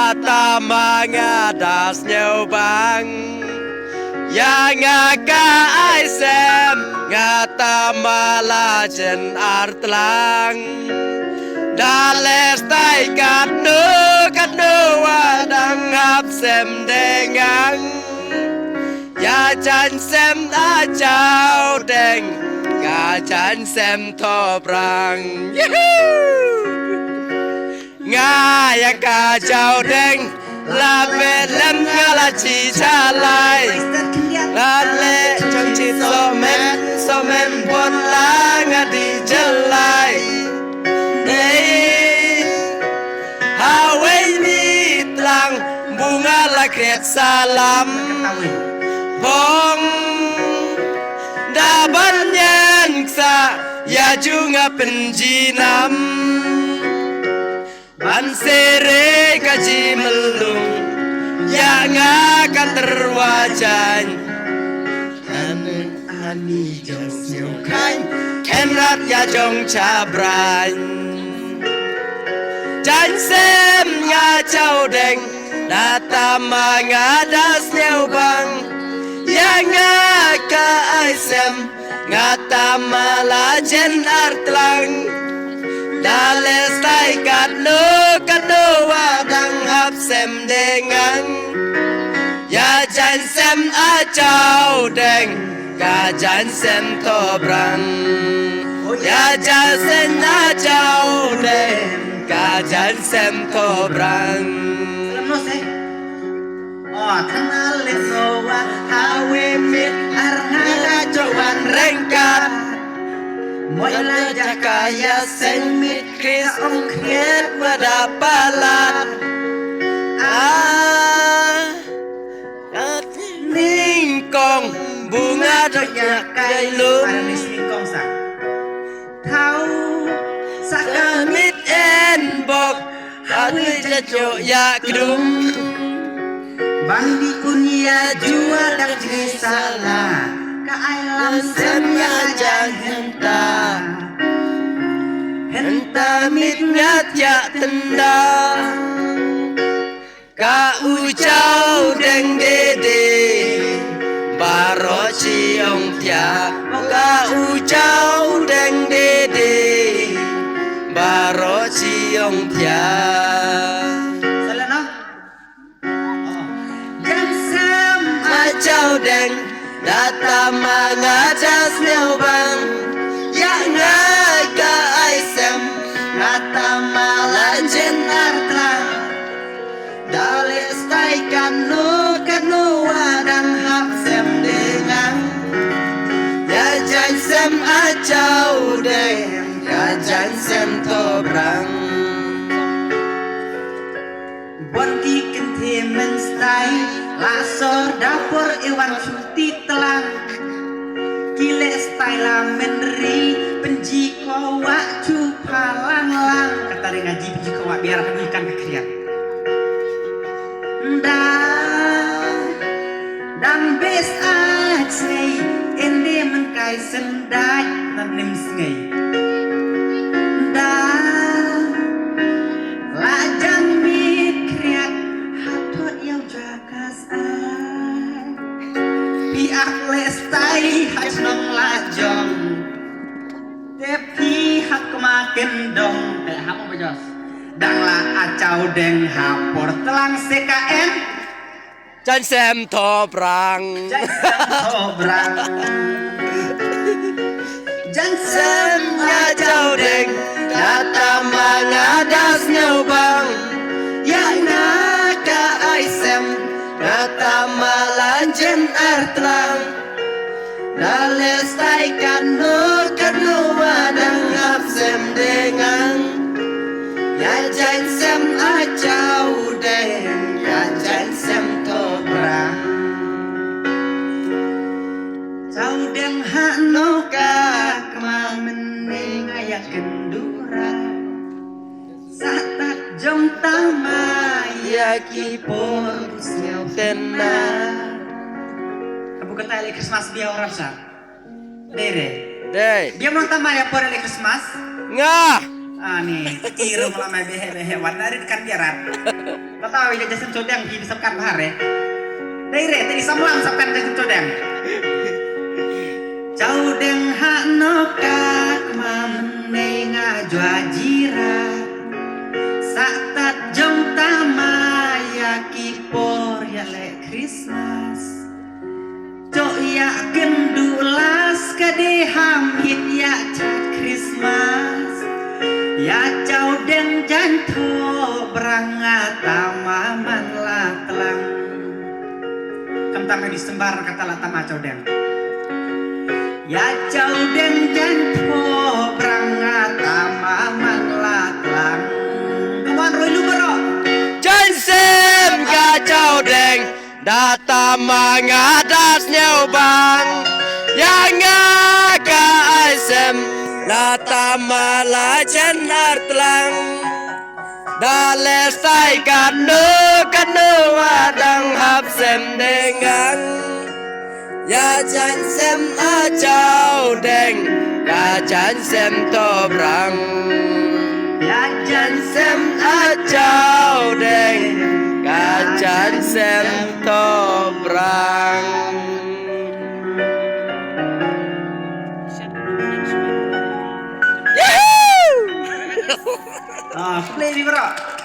ngata mangadas nyobang yang ngaka aisem ngata malajen artlang dales tai kanu wadang hapsem dengang ya chan sem ajau deng ka chan sem tobrang ngaya kacau deng lape lem ngala chi chalai lale trong chi somen pon lang di jelai dei hawe mi tlang bunga lakret salam pong daban nyan sa ya junga penjinam Bansere kaji melung yang akan terwajan ani jong siu kain kenrat ya jong cabran jan sem nga chau deng data mangadas nyau bang yang aka aisem ngata malajen artlang dales tai kanu wadang hapsem dengang ya jan sem acau deng ka jan sem tobrang ya jan sem acau deng ka jan sem tobrang tanah lenowa hawe mit arngada coban rengkat Moyla jakaya semit kris ongkret pada palat ningkong bunga daknya kailum Tau sakamit enbok Hati jajo ya kedum Bandi kunia jua dak salah Kailam semya jahenta Henta mitngat ya tenda Ka ucau deng dede Baro ciong tia Ka ucau deng dede Baro ciong tia Selena Jang sem acau deng Data mangajas nyobang yang naga aisem Ngata malajen artlang Dalis tai kanu wadang hapsem dengan Ya jan sem acau deng Ya jan sem tobrang Bonti kente menstai Lasor dapur iwan cuti telang Kile style menri Penjiko wak cupalang lang Kata dia ngaji penjiko wak biar ikan kekriat Dan bes acei Ende mengkai sendai Dan nim sengai Lajang mikriat Hatot yang jakas Piak lestai haj nong lajong Tepi hak makin dong hak apa jos Dang la acau deng hapor telang CKN Jan sem tobrang Jan sem acau deng Data mangadas nyobang Ya naka aisem Data malanjen artlang Dales tai kanu wadang hapsem dengan Ya jan sem acau deng Ya jan sem tobrang Cau deng hanoka kemamening ayak kendura Satak jom tama ya kipor Sel tena Kamu kata ile Christmas dia orang sa Dere Dia mau tama ya por ile Christmas Nga. Nih, kira malam behe-behe warna kan biaran. Kau tahu ya jasen codang di disapkan bahar ya. Daire tadi samlang sapkan jasen codang. Codang hak nokak mamne ngajwa jirat. Saat jong tamaya kipor ya le Christmas. Cok ya gendulas kadeham hit ya cat Christmas. Ya cau deng janto berangata maman lah telang. Kam tama disembar kata lah tama cau deng. Ya cau deng janto berangata maman lah telang. Kawan Roy lu bro. Jansem kacau deng data mengadas nyobang yang ngaka aisem data malah jenar telang dalesai kanu wadang hapsem dengan ya jansem acau deng ka jansem tobrang ya jansem acau deng ka jansem tobrang. Play di bro.